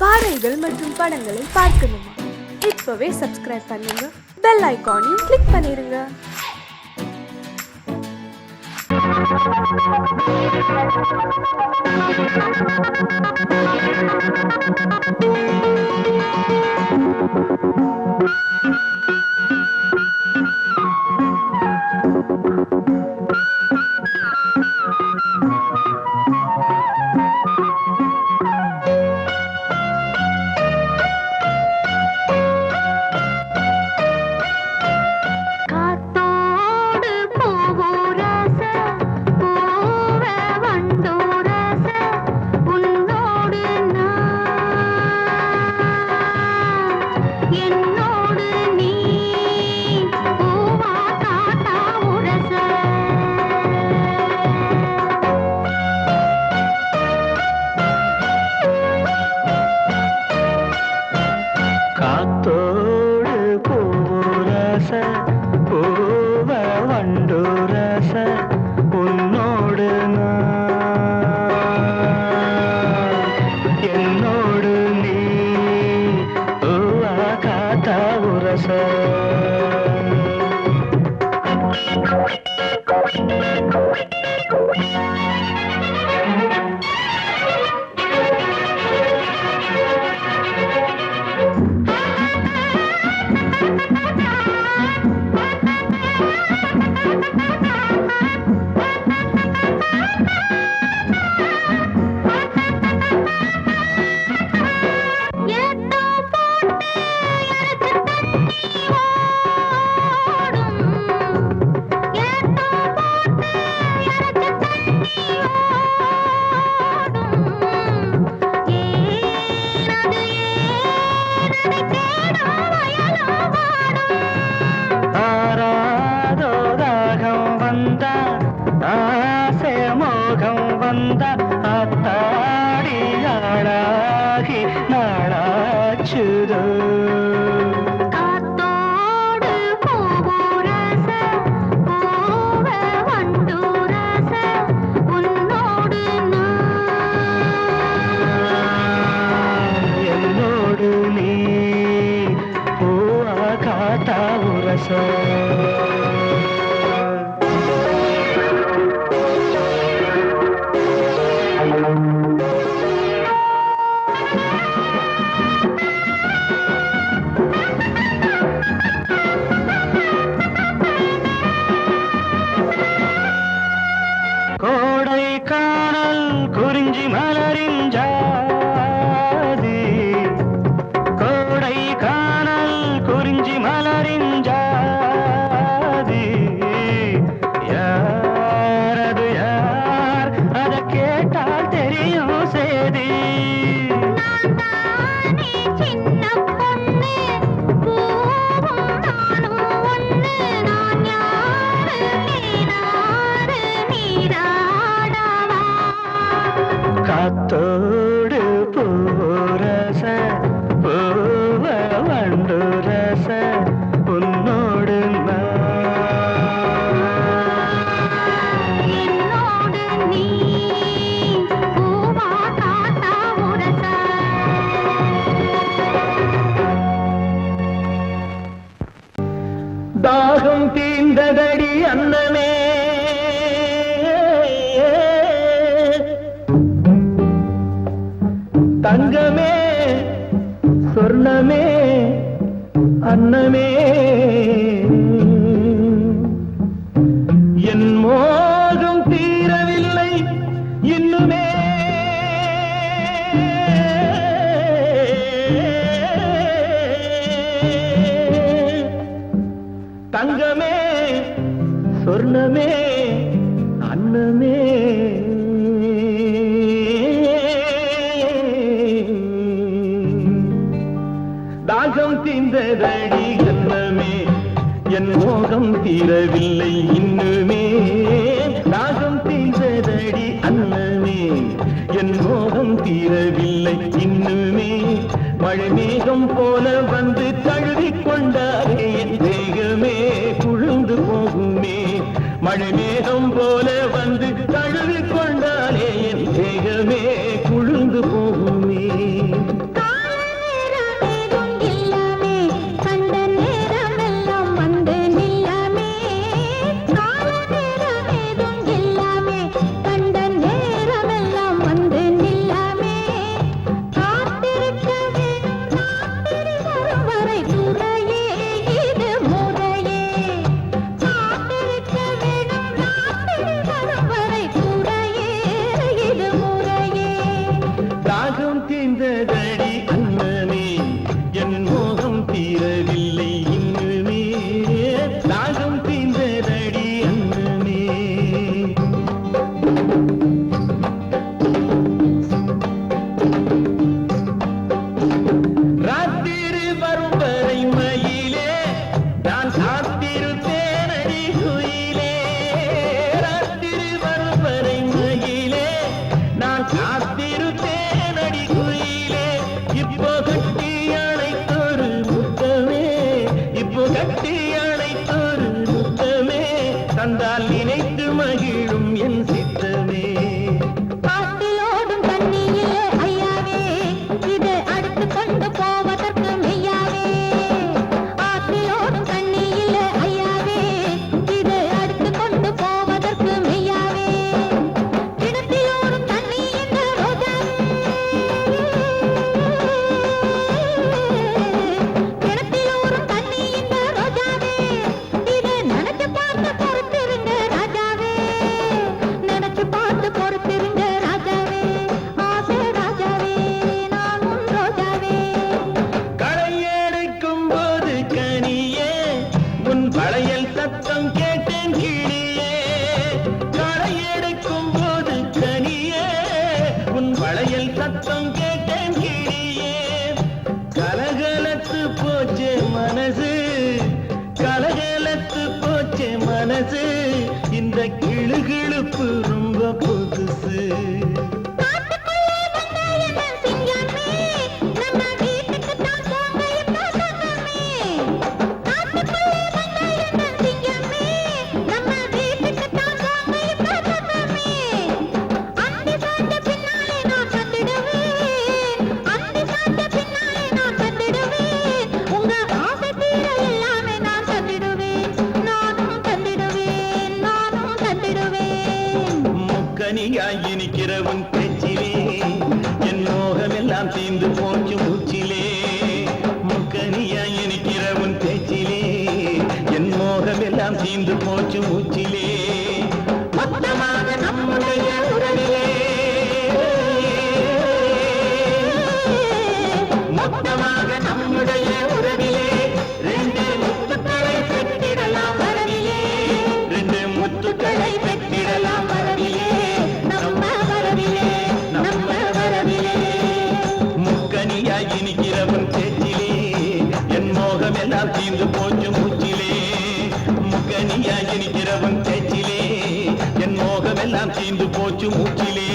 பாடல்கள் மற்றும் படங்களை பார்க்கணுமா? இப்பவே சப்ஸ்கிரைப் பண்ணுங்க, பெல் ஐகானையும் கிளிக் பண்ணிருங்க. தாகம் தீர்ந்ததடி அன்னமே, தங்கமே சொர்ணமே அன்னமே, என் மோகம் தீரவில்லை இன்னுமே, தங்கமே சொர்ணமே அன்னமே, தாகம் தீர்ந்ததடி அன்னமே, என் மோகம் தீரவில்லை இன்னுமே, தாகம் தீர்ந்ததடி அன்னமே, என் மோகம் தீரவில்லை இன்னுமே, மழை மேகம் போல வந்து தழுவிக் கொண்டாரே என் தேகமே குழுந்து போகுமே, மழை மேகம் போல வந்து தழுவிக் கொண்டாரே என் தேகமே குழுந்து போகுமே. தீர்ந்து போச்சு மூச்சிலே மொத்தமாக நம்முடைய உறவிலே மொத்தமாக நம்முடைய உறவிலே ரெண்டு முத்துக்களை பெற்றிடலாம் வரவிலே ரெண்டு முத்துக்களை பெற்றிடலாம் வரவிலே நம்ம வரவிலே நம்ம வரவிலே முக்கனியாய் இனிக்கிறவன் பேச்சிலே என் மோகம் எல்லாம் தீர்ந்து போச்சு மூச்சிலே முக்கனியாய் இனிக்கிறவன் பேச்சிலே என் மோகம் எல்லாம் தீர்ந்து போச்சு மூச்சிலே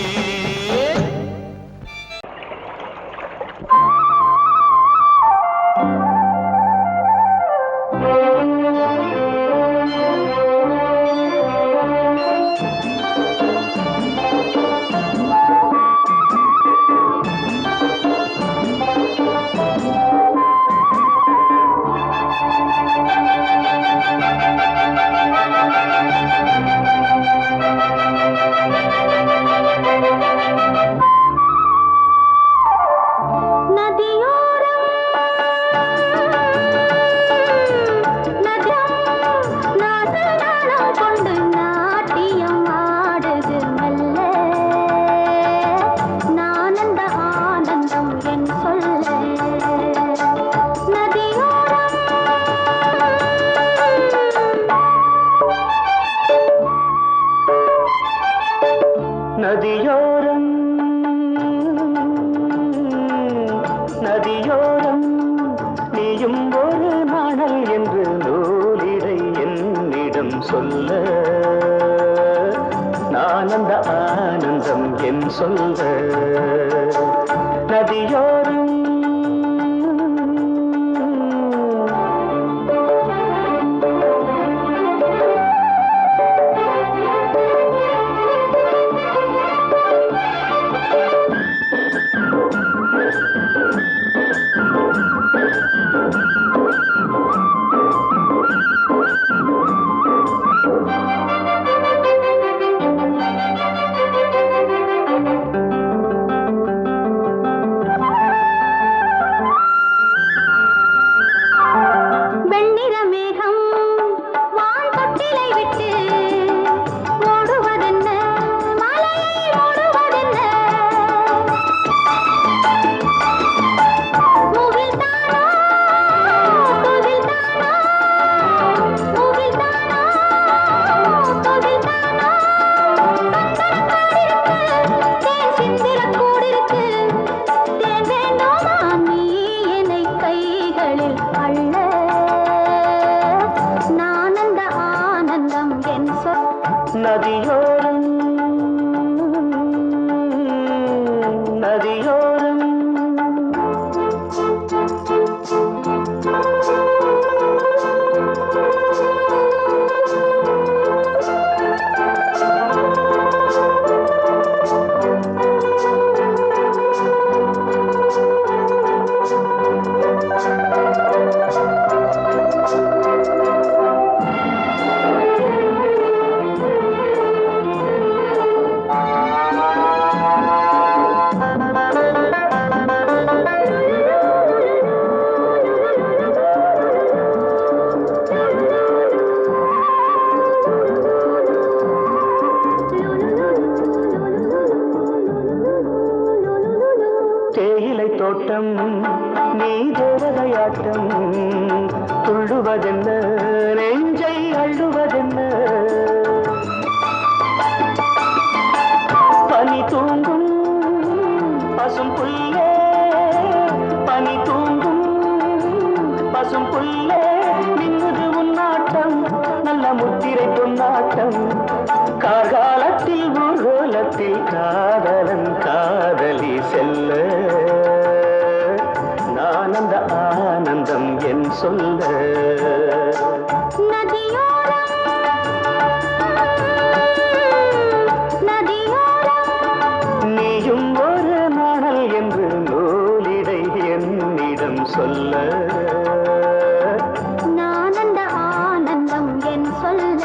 நதியோரம் நதியோரம் நீயும் ஒரு நாணல் என்று நூலிடை என்னிடம் சொல்ல நான் அந்த ஆனந்தம் என் சொல்ல நதியோரம் நதியோரம் நதியோரம் தேயிலை தோட்டம் நீ தேவதையாட்டம் துள்ளுவதென்ன நெஞ்சை அள்ளுவதென்ன பனி தூங்கும் பசும் புல்லே பனி தூங்கும் பசும் புல்லே மின்னுது உன்னாட்டம் நல்ல முத்திரை பொன்னாட்டம் கார்காலத்தில் ஊர்வலத்தில் காதலன் காதலி செல்ல நான் அந்த ஆனந்தம் என் சொல்ல நீயும் ஒரு நாணல் என்று நூலிடை என்னிடம் சொல்ல நான் அந்த ஆனந்தம் என் சொல்ல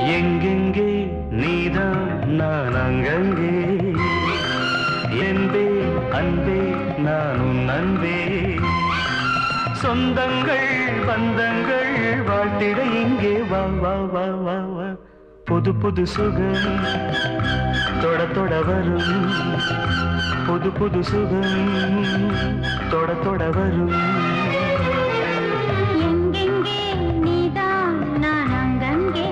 எங்கெங்கே நீதான் நான் அங்கங்கே என்பே அன்பே நான் உன் அன்பே சொந்தங்கள் பந்தங்கள் வாழ்த்திட இங்கே வா வா வா வா வா புது புது சுகம் தொட தொட வரும் புது புது சுகம் தொட தொட வரும் எங்கெங்கே நீதான் நான் அங்கங்கே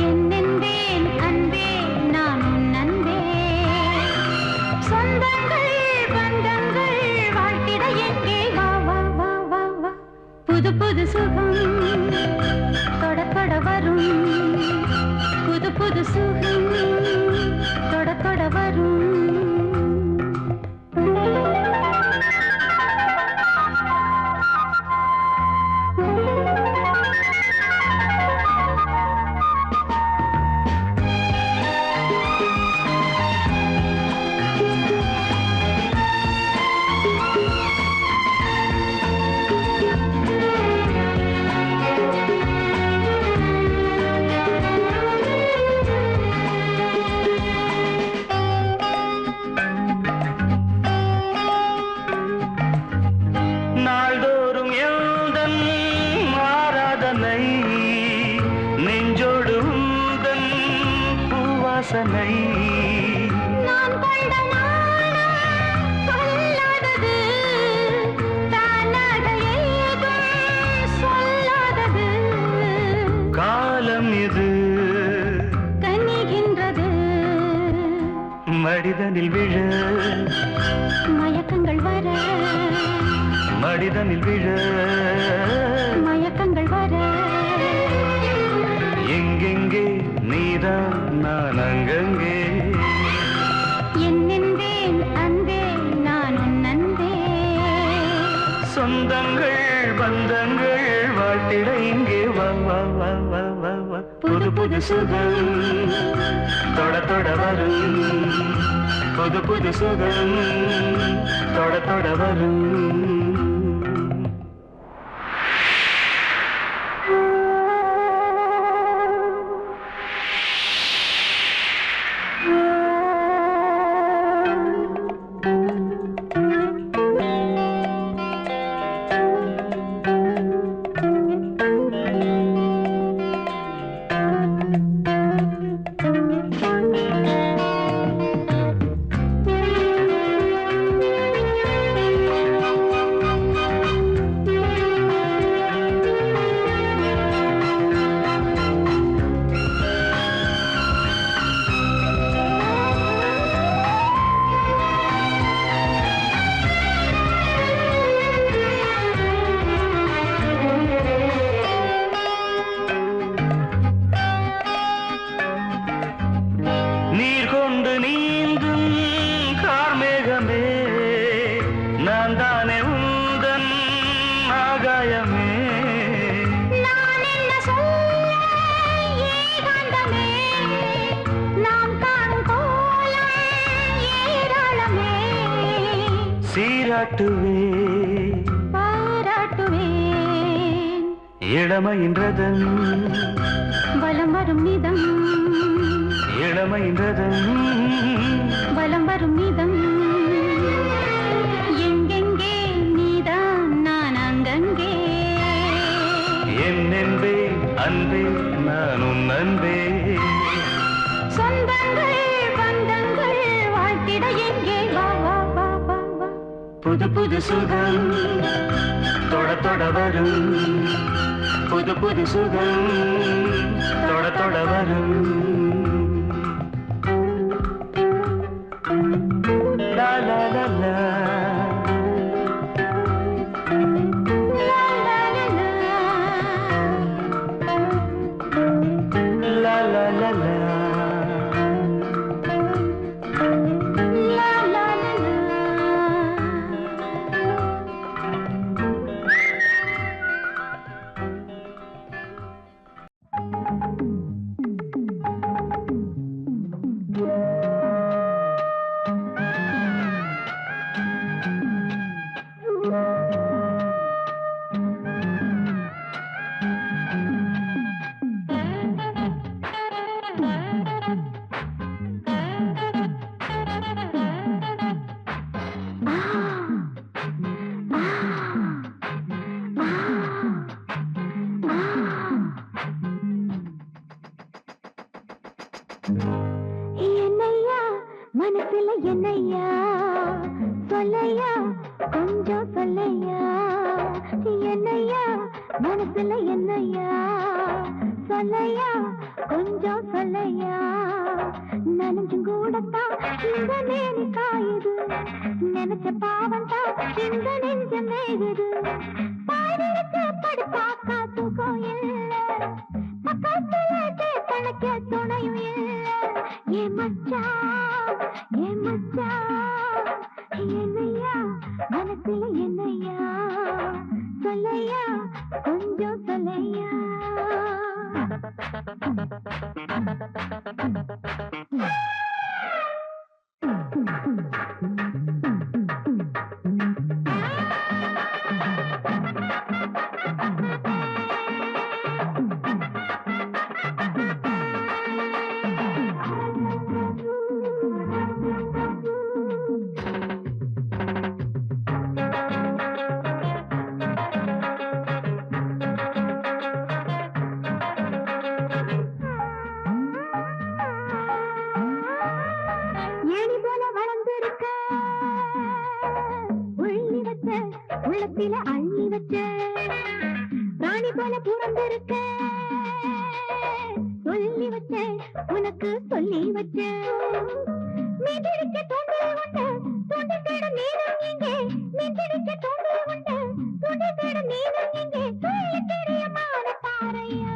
என்னென்பேன் அன்பே நான் உன் அன்பே சொந்தங்கள் பந்தங்கள் வாழ்த்திட எங்கே வா வா வா வா வா புது புது சுகம் தொட தொட வரும் புது புது சுகம் தொட தொட வரும் நாள்தோறும் எந்தன் ஆராதனை நெஞ்சோடு உந்தன் பூவாசனை நான் கண்ட நாணம் சொல்லாதது தானாக ஏதும் சொல்லாதது காலம் இது கனிகின்றது மடிதனில் விழ மயக்கங்கள் வர மடிதனில் விழ மயக்கங்கள் வர எங்கெங்கே நீதான் நான் அங்கங்கே என்னென்பேன் அன்பே நான் உன் அன்பே சொந்தங்கள் பந்தங்கள் வாழ்த்திட இங்கே வா வா வா வா வா வா புது புது சுகம் தொட தொட வரும் புது புது சுகம் தொட தொட வரும் நீர் கொண்டு நீந்தும் கார்மேகமே நான் தானே உந்தன் ஆகாயமே நான் என்ன சொல்ல ஏகாந்தமே நாம் காணும் கோலம் ஏராளமே சீராட்டுவே பாராட்டுவேன் இளமையின்றதன் வலம் வரும் நிதம் இளமையின்றதன் வலம் வரும் நிதம் எங்கெங்கே நீதான் நான் அங்கங்கே என்னென்பே அன்பே நான் உன் அன்பே சொந்தங்கள் பந்தங்கள் வாழ்த்திட எங்கே வா வா வா வா வா புது புது சுகம் தொட தொட வரும் புது புது சுகம் தொட தொட வரும் லா லா லா லா லா லா லா லா லா லா லா லா லா லா லா. மனசுல என்னையா சொல்லையா கொஞ்சம் சொல்லையா நனைஞ்சும் கூடத்தான் இந்த நேரி காயுது நினைச்ச பாவம் தான் இந்த நெஞ்ச மேயுது பாடிருக்கு படுத்தாக்கா தூக்கம் இல்ல பக்கத்துல கணக்க துணையும் இல்ல ஏ மச்சான் என்னையா மனசுல என்னையா சொல்லையா கொஞ்சம் சொல்லையா உள்ளத்தில அள்ளி வச்ச ராணி போல புறந்திருக்க சொல்லி வச்ச உனக்கு சொல்லி வச்ச மீதிருக்க தோண்டல் உண்டு தோண்டி தேட நீனும் இங்கே மீதிருக்க தோண்டல் உண்டு தோண்டி தேட நீனும் இங்கே சொல்லி தெரியமான தாரையா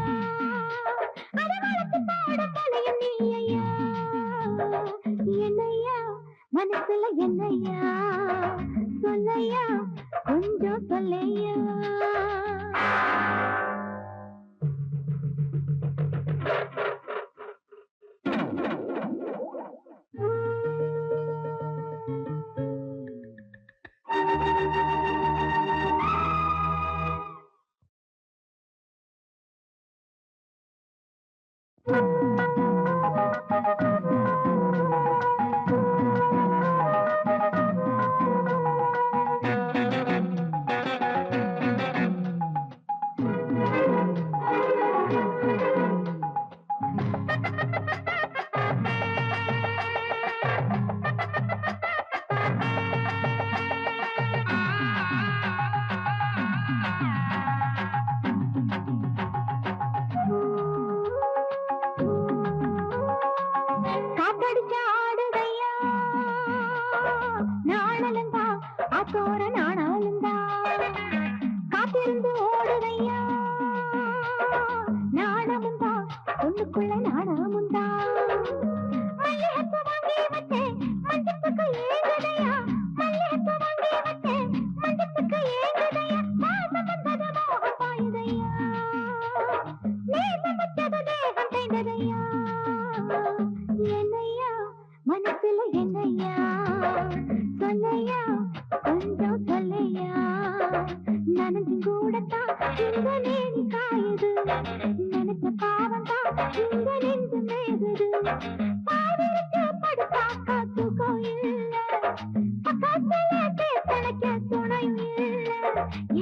அரவளுக்கு பாட தலையும் நீயா என்னையா மனசுல என்னையா சொல்லையா கொஞ்சம் சொல்லையா ஆத்தோர நாணாலுந்தா காத்திருந்து ஓடுதையா நாணமுந்தா ஒண்ணுக்குள்ள நாணமுந்தா மல்லிகைப்பூ வாங்கி வச்சேன் மஞ்சத்துக்கு ஏங்குதையா மல்லிகைப்பூ வாங்கி வச்சேன் மஞ்சத்துக்கு ஏங்குதையா மாசம் வந்தது மோகம் பாயுதையா நேசம் வச்சது தேகம் செய்ததையா என்னையா மனசுல என்னையா சொல்லையா கொஞ்சம் சொல்லையா நனைஞ்சும் கூடத்தான் இந்த நேரி காயுது நினைச்ச பாவம் தான் இந்த நெஞ்சு மேகுது பாடிருக்கு படுத்தாக்கா தூக்கம் இல்ல பக்கத்துல கணக்க துணையும்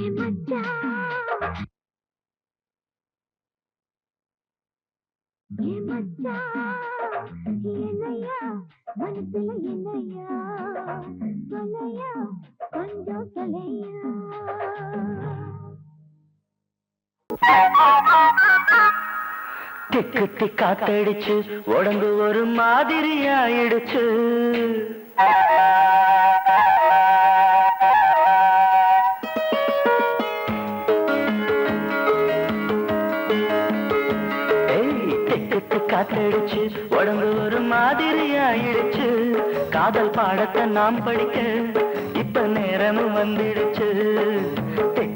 இல்ல ஏ மச்சான் என்னையா மனசுல என்னையா சொல்லையா கொஞ்சம் சொல்லையா திக்கு திக்காத்தடிச்சு உடம்பு ஒரு மாதிரி ஆயிடுச்சு காத்தடிச்சு உடம்பு ஒரு மாதிரி ஆயிடுச்சு காதல் பாடத்தை நாம் படிக்க இப்ப நேரமும் வந்துடுச்சு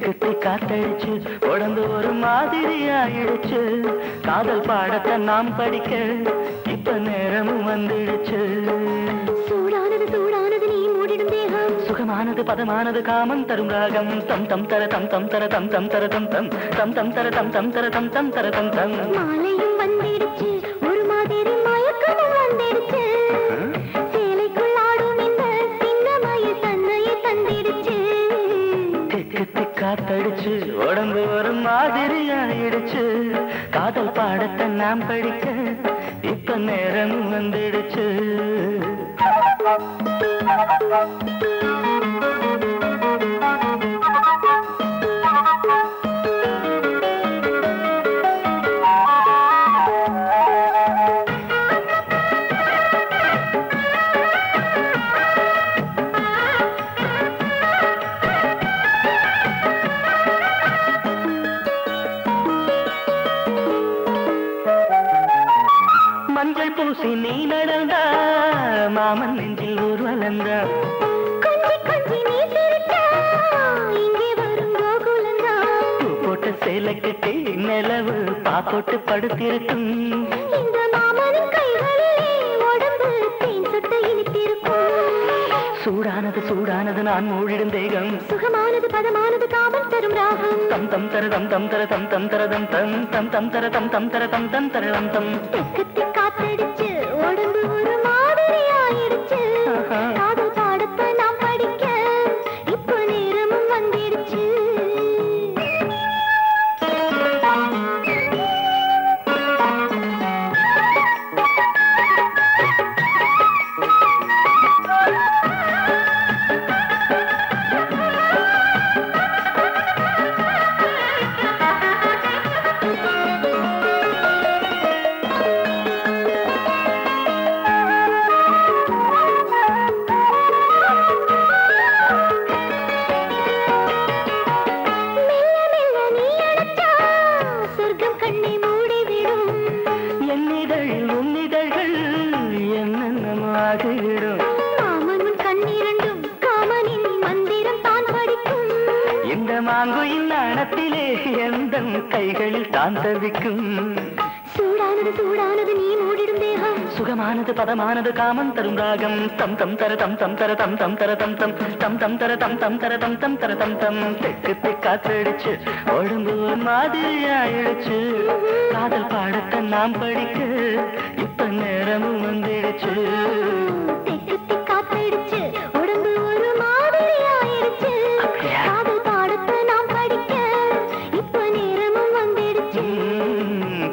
தெக்கு காத்தடிச்சு உடம்பு ஒரு மாதிரி ஆயிடுச்சு காதல் பாடத்தை நாம் படிக்க இப்ப நேரமும் வந்துடுச்சு சூடானது சூடானது நீ மூடிடும் தேகம் சுகமானது பதமானது காமம் தரும் ராகம் தம் தம் தர தம் தம் தர தம் தம் தர தம் தம் தம் தம் தர தம் தம் தர தம் தம் தர தம் தம் மாலையும் வந்திடுச்சு ஒரு மாதிரி மயக்கமும் வந்துடுச்சு சேலைக்குள் ஆடும் இந்த சின்னமய தன்னையை தந்திடுச்சு திக்கு திக்காத்தடிச்சு உடம்பு ஒரு மாதிரி ஆயிடுச்சு காதல் பாடத்தை நாம் படிக்க இப்ப நேரம் வந்துடுச்சு பூசி நீ நடந்தா மாமன் நெஞ்சில் ஊர்வலந்தா கொஞ்சி கொஞ்சி நீ சிரித்தா இங்கே வரும் கோகுலந்தா பூ போட்ட சேலை கட்டி நிலவு பாப்போட்டு படுத்திருக்கும் இந்த மாமனின் கைகளிலே உடம்பு தேன் சுட்ட இனித்திருக்கும் சூடானது சூடானது நான் மூடிடும் தேகம் சுகமானது பதமானது காமன் தரும் ராகம் தம் தம் தர தம் தம் தர தம் தம் தர தம் தம் தம் தம் தர தம் தம் தர தம் தம் தர தம் தம் தெக்கத்தி காத்தடிச்சு உடம்பு ஒரு மாதிரி ஆயிடுச்சு காதல் பாடத்தை நாம் படிக்க இப்போ நேரமும் வந்துடுச்சு கைகளில் தான் தவிக்கும் சூடானது சூடானது நீ மூடிடும் தேகம் சுகமானது பதமானது காமன் தரும் ராகம் தம் தம் தர தம் தம் தர தம் தம் தர தம் தம் தம் தம் தர தம் தம் தர தம் தம் தர தம் தம் தெக்கு தெக்காத்தடிச்சு உடம்பு மாதிரி ஆயிடுச்சு காதல் பாடத்தை நாம் படிக்க இப்ப நேரமும் வந்துடுச்சு தெக்கு தெக்காத்தடிச்சு உடம்பு ஒரு மாதிரி ஆயிடுச்சு காதல் பாடத்தை நாம் படிக்க இப்ப நேரமும் வந்துடுச்சு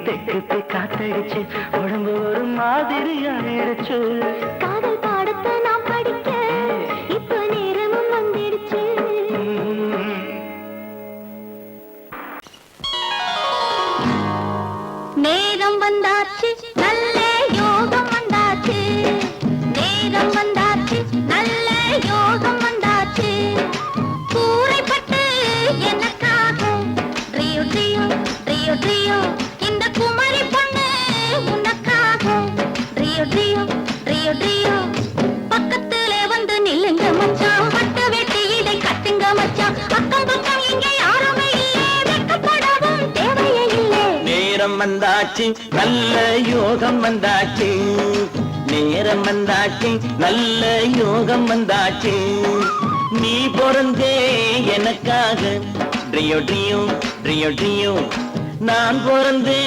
தெக்கு காத்தடிச்சு உடம்பு ஒரு மாதிரி ஆயிடுச்சு காதல் பாடத்தை நாம் படிக்க இப்ப நேரமும் வந்துடுச்சு நேரம் வந்தாச்சு நல்ல யோகம் வந்தாச்சு நேரம் வந்தாச்சு நல்ல யோகம் வந்தாச்சு கூரைப்பட்டு எனக்காக ட்ரியோ ட்ரியோ ட்ரியோ ட்ரியோ இந்த குமரி பொண்ணு உனக்காக ட்ரியோ ட்ரியோ ட்ரியோ ட்ரியோ பக்கத்துல வந்து நில்லுங்க மச்சான் வட்ட வெட்டி இதை கட்டுங்க மச்சான் அக்கம் பக்கம் இங்க யாருமே இல்லை வெக்கப்படவும் தேவையே இல்லை நேரம் வந்தாச்சு நல்ல யோகம் வந்தாச்சு நேரம் வந்தாச்சு நல்ல யோகம் வந்தாச்சு நீ பிறந்தே எனக்காக ட்ரியோ ட்ரியோ ட்ரியோ ட்ரியோ நான் பிறந்தே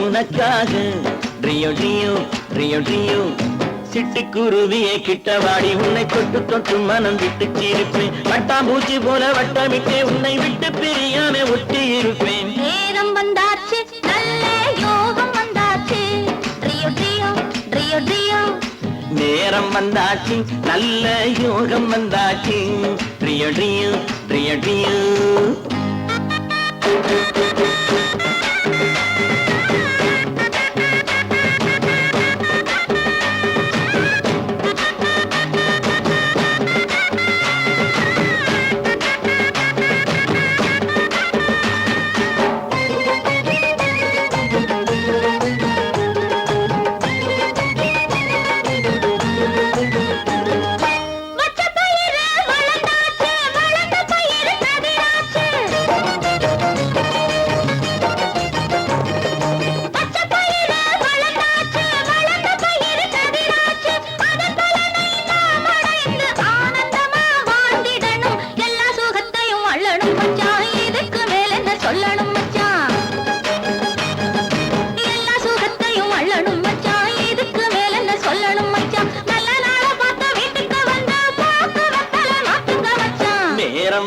உனக்காக ட்ரியோ ட்ரியோ ட்ரியோ ட்ரியோ சிட்டுக்குருவியை கிட்ட வாடி உன்னை தொட்டு தொட்டு மனம் விட்டு இருப்பேன் வட்டாம்பூச்சி போல வட்டமிட்டே உன்னை விட்டு பிரியாம ஒட்டி இருப்பேன் நேரம் வந்தாச்சு நல்ல யோகம் வந்தாச்சு ட்ரியோ ட்ரியோ ட்ரியோ ட்ரியோ நேரம் வந்தாச்சு நல்ல யோகம் வந்தாச்சு ட்ரியோ ட்ரியோ ட்ரியோ ட்ரியோ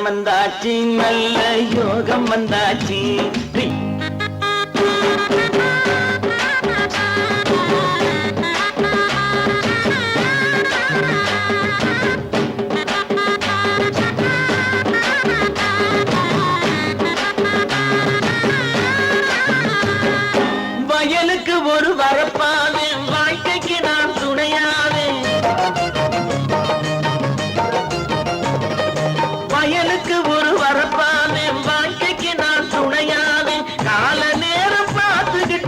வந்தாச்சு நல்ல யோகம் வந்தாச்சு வயலுக்கு ஒரு வரப்பாவே வாழ்க்கைக்கு நான் துணையாவே வயலுக்கு ஒரு வரப்பாவே வாழ்க்கைக்கு நான் துணையாவே கால நேரம் பார்த்துக்கிட்டு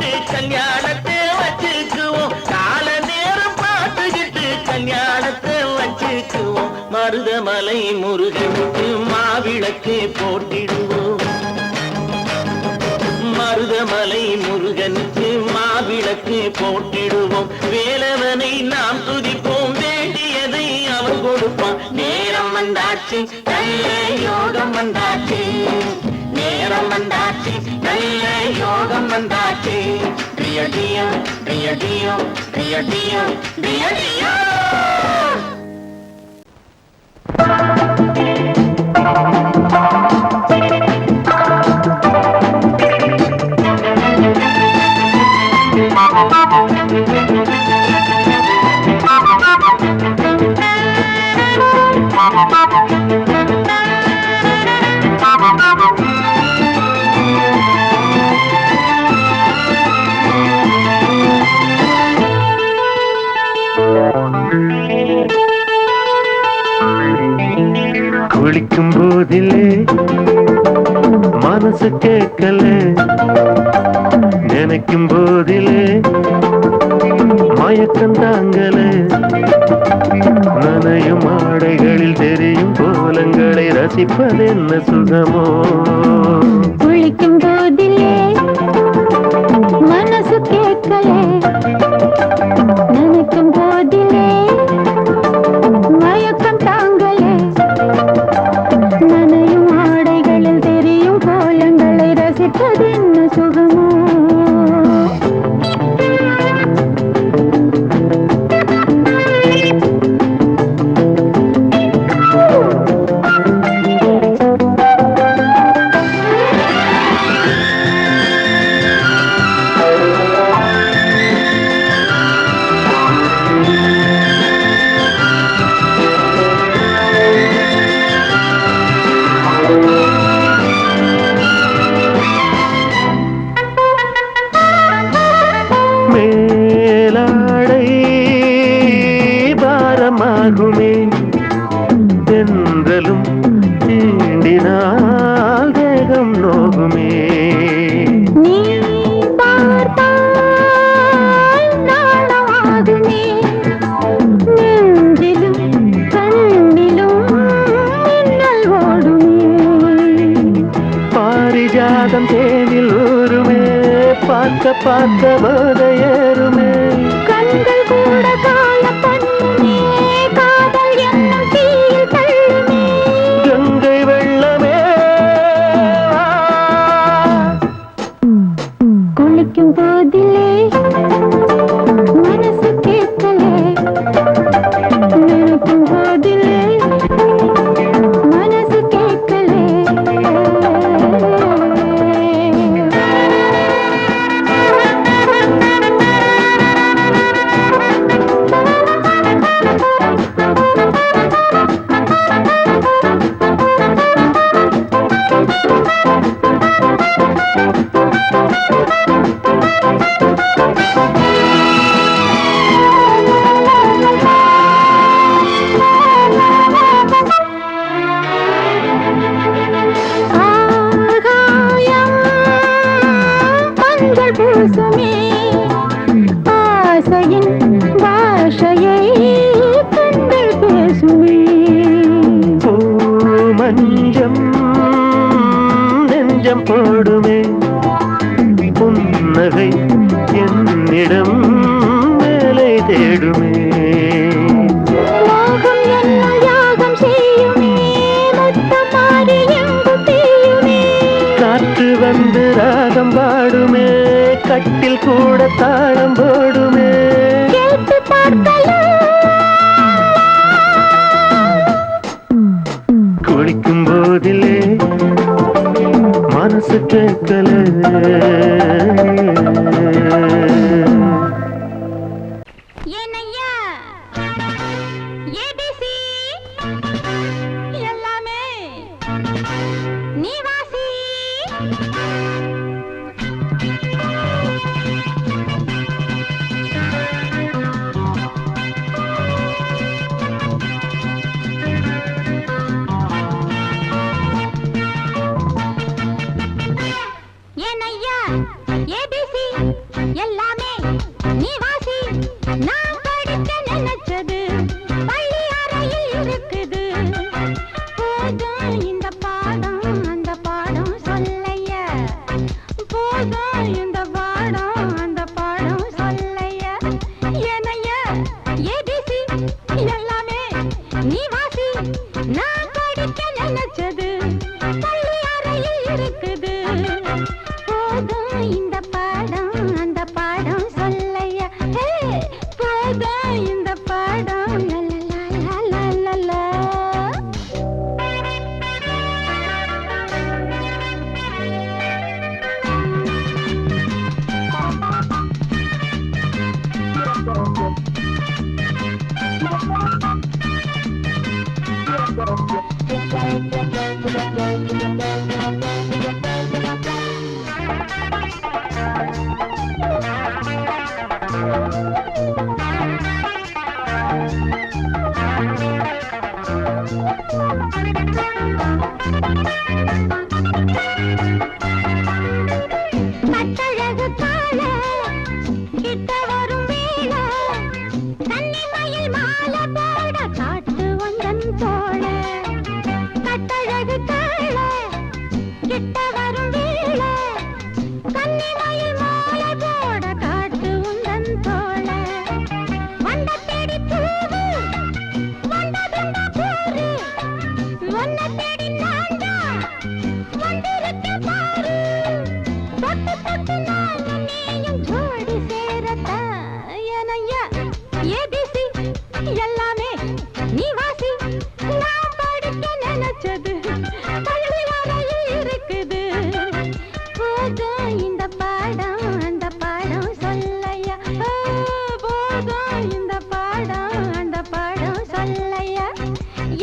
மருதமலை முருகனுக்கு மாவிளக்கு போட்டிடுவோம். மருதமலை முருகனுக்கு மாவிளக்கு போட்டிடுவோம். வேலவனை நாம் துதிப்போம், வேண்டியதை அவன் கொடுப்பான். நேரம் வந்தாச்சு, நல்ல யோகம் வந்தாச்சு. நேரம் வந்தாச்சு, நல்ல யோகம் வந்தாச்சு. டியடியோ டியடியோ டியடியோ டியடியோ. குளிக்கும் போதிலே மனசு கேட்கல, நினைக்கும் போதிலே மயக்கம் தாங்கல. நனையும் ஆடைகளில் தெரியும் கோலங்களை ரசிப்பது என்ன சுகமோ. குளிக்கும் போதிலே மனசு கேட்கல, நினைக்கும் போதிலே மயக்கம் தாங்கலே. நனையும் ஆடைகளில் தெரியும் கோலங்களை ரசிப்பது என்ன சுகமோ. மேலாடை பாரமாகுமே, தென்றலும் தீண்டினால் தேகம் நோகுமே. நீ பார்த்தால் நாணமாகுமே, நெஞ்சிலும் கண்ணிலும் மின்னல் ஓடுமே. பாரிஜாதம் தேனில் ஊருமே, பார்க்க பார்க்க போதையேறுமே. கண்கள் கூட கால பண்ணுமே, காதல் என்னும் தீயில் தள்ளுமே. கங்கை வெள்ளமே குளிக்கும் போதிலே மனசு கேட்கலே, நினைக்கும் போதிலே மனசு கேட்கலே. ஆகாயம் மஞ்சள் பூசுமே, ஆசையின் பாஷையை கண்கள் பேசுமே. மஞ்சம் நெஞ்சம் போடுமே, புன்னகை என்னிடம் மேலே தேடுமே. மோகம் என்னும் யாகம் செய்யுமே, முத்தம் மாறி எங்கு தீயுமே. காற்று வந்து ராகம் பாடுமே, கட்டில் கூட தாளம் போடுமே. கேட்டு பார்க்கலாம். குளிக்கும் போதிலே மனசு கேட்கல. ஏனையா ஏபிசி எல்லாமே நீ வாசி. ஏனையா ஏபிசி போதும் இந்த பாடம் அந்த பாடம் சொல்லையா எனைய ஏபிசி எல்லாமே நீ வாசி நான் படிக்க நினைச்சது பள்ளி அறையில் இருக்குது போதும் இந்த பாடம் அந்த பாடம் சொல்லையா போதும் இந்த பாடம் லலலலலலலா. கட்டழகு கால கிட்ட வரும் வேளை கன்னிமயில் மாலை போட காட்டு வந்தன் தோழ கட்டழகு கால கிட்ட வரும் வேளை கன்னிமயில் மாலை போட காட்டு வந்தன் தோழ வந்த தேடி பூவு வந்ததுண்ட போரு ஒன்ன தேடி நான்டா வந்திருக்க பாரு தொட்டு தொட்டு நானும் நீயும் ஜோடி சேரத்தா எனையா ஏபிசி எல்லாமே நீ வாசி நான் படிக்க நினைச்சது பள்ளி அறையில் இருக்குது போதும் இந்த பாடம் அந்த பாடம் சொல்லையா போதும் இந்த பாடம் அந்த பாடம் சொல்லையா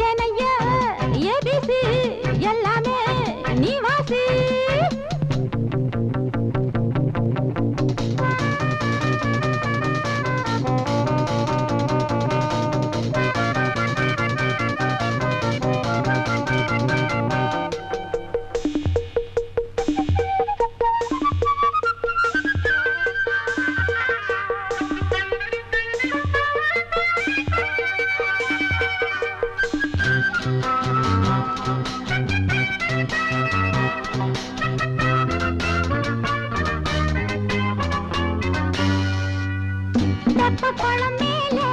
எனையா ஏபிசி எல்லாமே நீ வாசி தெப்பக்குளம் மேலே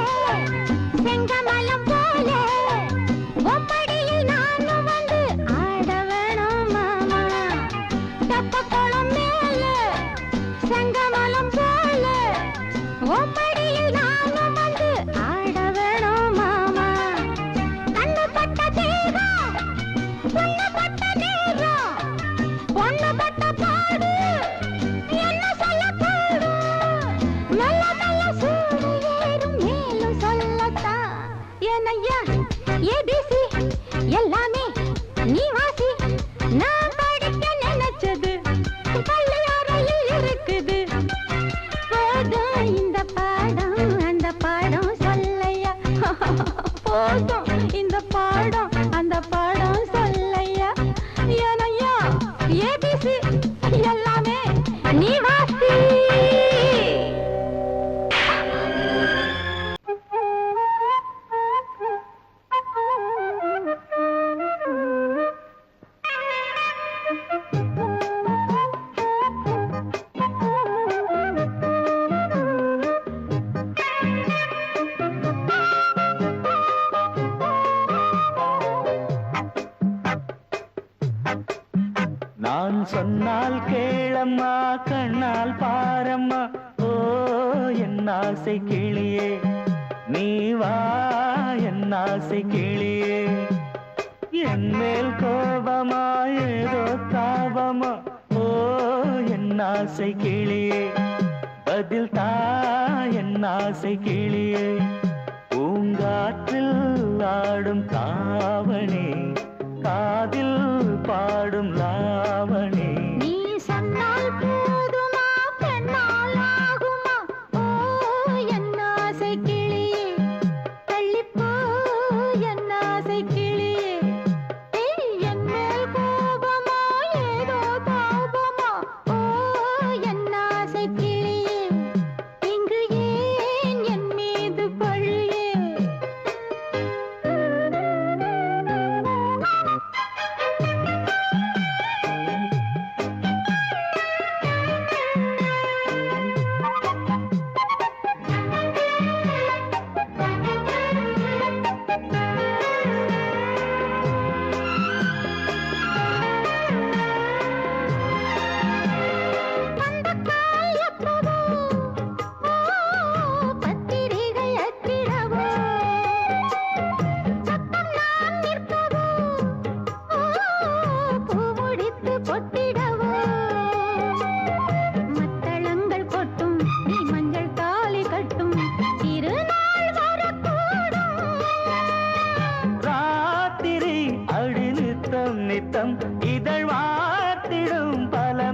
செங்கமலம் போல ஒப்படியில் நானும் வந்து ஆட வேணும் மாமா தெப்பக்குளம் மேலே செங்கமலம் போல ஒப்படியில் நானும் வந்து ஆட வேணும் மாமா கண்ணு பட்ட தேகம் பொண்ணு பட்ட நேரம் பொண்ணு பட்ட பாடு என்ன சொல்ல பாடு மெல்ல மெல்ல சூடு ஏறும் மேலும் சொல்லத்தான் எனையா ஏபிசி எல்லாமே நீ வாசி நான் படிக்க நினைச்சது பள்ளி அறையில் இருக்குது போதும் இந்த பாடம் அந்த பாடம் சொல்லையா போதும் இந்த பாடம் அந்த பாடம் சொல்லையா எனையா ஏபிசி எல்லாமே நீ வாசி நான் சொன்னால் கேளம்மா கண்ணால் பாரம்மா ஓ என் ஆசை கிளியே நீ வா என் ஆசை கிளியே என் மேல் கோபமா ஏதோ தாபமா ஓ என் ஆசை கிளியே பதில் தா என் ஆசை கிளியே பூங்காற்றில் ஆடும் தாவணி காதில் பாடும் லாவணி நீ சொன்னால் போதுமா பெண்ணால் ஆகுமா ஓ என் ஆசை கிளியே தள்ளிப்போ என் ஆசை கிளியே என் மேல் கோபமா ஏதோ தாபமா ஓ என் ஆசை கிளியே இங்கு ஏன் என் மீது பழியே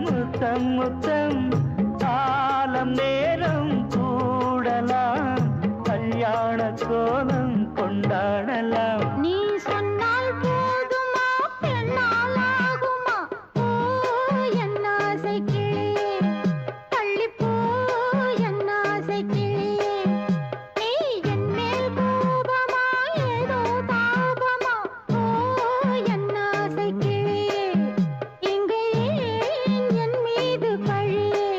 முத்தம் முத்தம் காலம் நேரம் கூடலாம் கல்யாண கோலம் கொண்டாடலாம். நீ சொன்னால் போதுமா பெண்ணால் ஆகுமா? ஓ என் ஆசை கிளியே, தள்ளிப்போ என் ஆசை கிளியே. நீ என் மேல் கோபமா ஏதோ தாபமா? ஓ என் ஆசை கிளியே, இங்கு ஏன் என் மீது பழியே?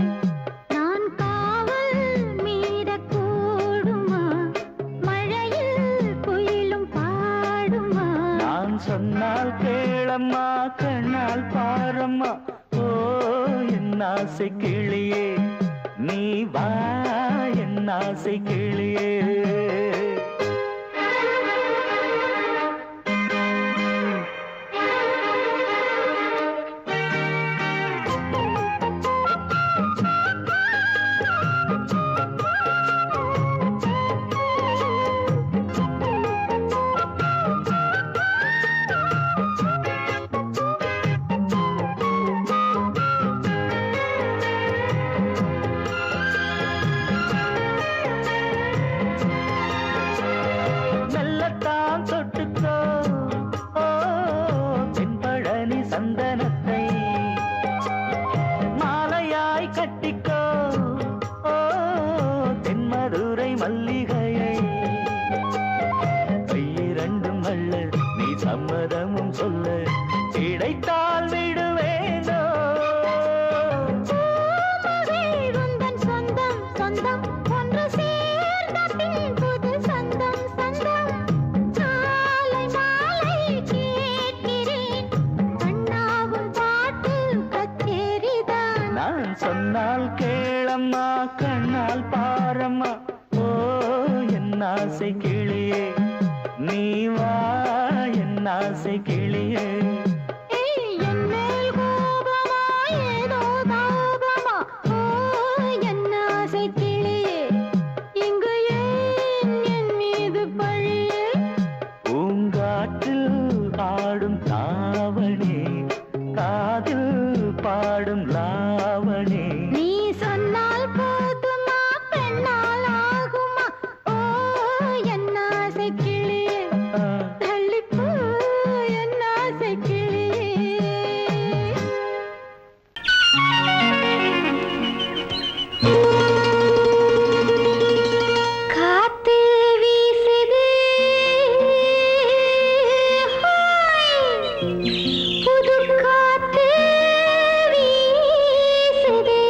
நான் காவல் மீறக்கூடுமா? மழையில் குயிலும் பாடுமா? நான் சொன்னால் கேளம்மா கண்ணால் பாரம்மா. ஓ என் ஆசை கிளியே நீ வா என் ஆசை கிளியே. மெல்லத்தான் தொட்டுக்கோ ஓ தென்பழனி சந்தனத்தை மாலையாய் கட்டிக்கோ ஓ தென்மதுரை மல்லிகையை. கையிரண்டும் அள்ள நீ சம்மதமும் சொல்ல கிடைத்தால் விடுவேனோ. உந்தன் சொந்தம் சொந்தம் ஒன்று சேர்ந்த பின் புது சொந்தம் சொந்தம். சாலை மாலை கேட்கிறேன் கண்ணாவும் பாட்டு கச்சேரிதான். நான் சொன்னால் கேளம்மா கண்ணால் பாரம்மா. ஓ என் ஆசை கிளியே நீ வா என் ஆசை கிளியே. என் மேல் கோபமா ஏதோ தாபமா? ஓ என் ஆசை கிளியே, இங்கு ஏன் என் மீது பழியே? பூங்காற்றில் ஆடும் தாவணி காதில் பாடும் லாவணி. நீ சொன்னால் போதுமா பெண்ணால் ஆகுமா? ஓ என் ஆசை கிளியே, தள்ளிப்போ என் ஆசை கிளியே. காத்து வீசுது புது காத்து வீசுது.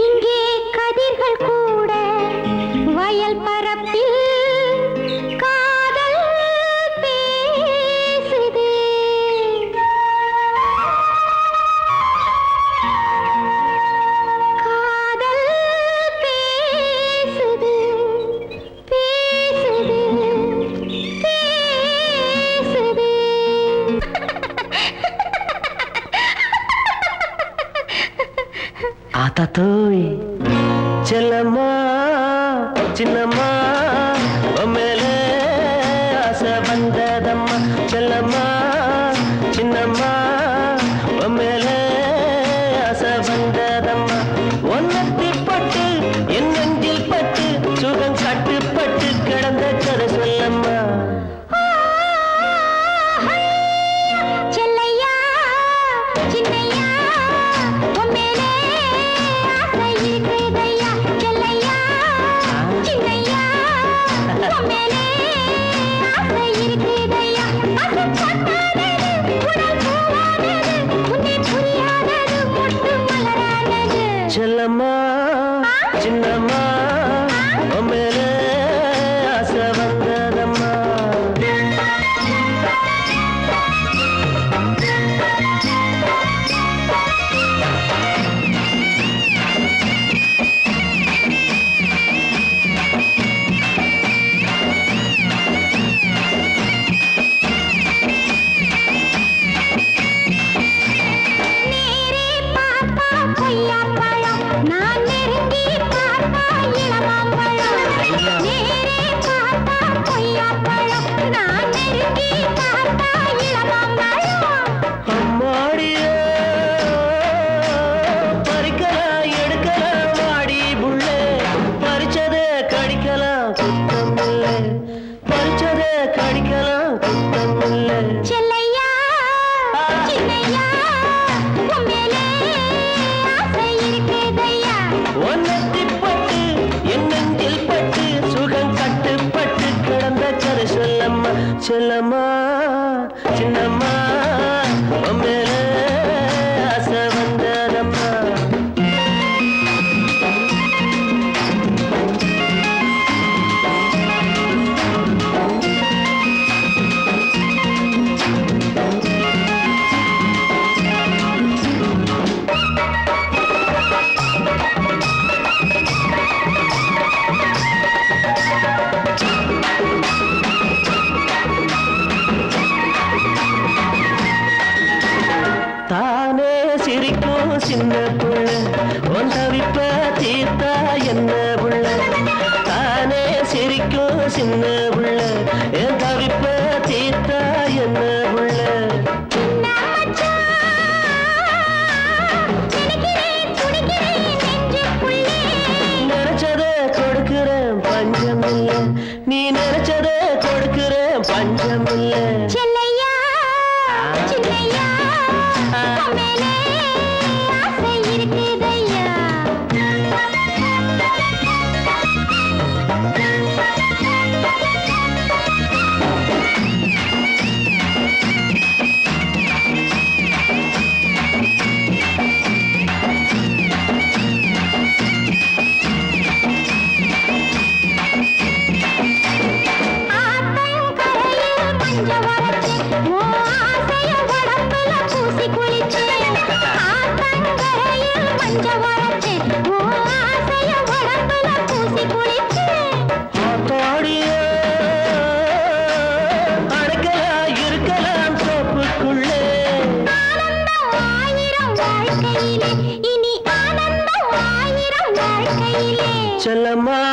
இங்கே கதிர்கள் கூட வயல் பரப்பில் காதல் பேசுது. காதல் பேசுது பேசுது பேசுது. ஆத்தாத்தோய் செல்லம்மா சின்னம்மா மேலே ஆசை வந்ததம்மா. செல்லம்மா சின்னம்மா மேலே ஆசை வந்ததம்மா. ஒன்னத்தி பட்டு என் நெஞ்சில் பட்டு சுகம் கட்டுப்பட்டு கிடந்த கதை சொல்லம்மா. செல்லையா சின்னையா உன் மேலே ஆசை இருக்குதையா. செல்லையா சின்னையா உன் மேலே ஆசை இருக்குதையா. ஆசை சின்ன புள்ள உன் தவிப்ப தீர்த்தா என்ன புள்ள தானே சிரிக்கும் சின்ன புள்ள என் தவிப்ப தீர்த்தா என்ன புள்ள நினைச்சத கொடுக்கிறேன் பஞ்சம் இல்ல நீ நினைச்சத கொடுக்கிறேன் பஞ்சம் இல்ல செல்லையா சின்னையா மேலே ஆசை இருக்குதையா செல்லம்மா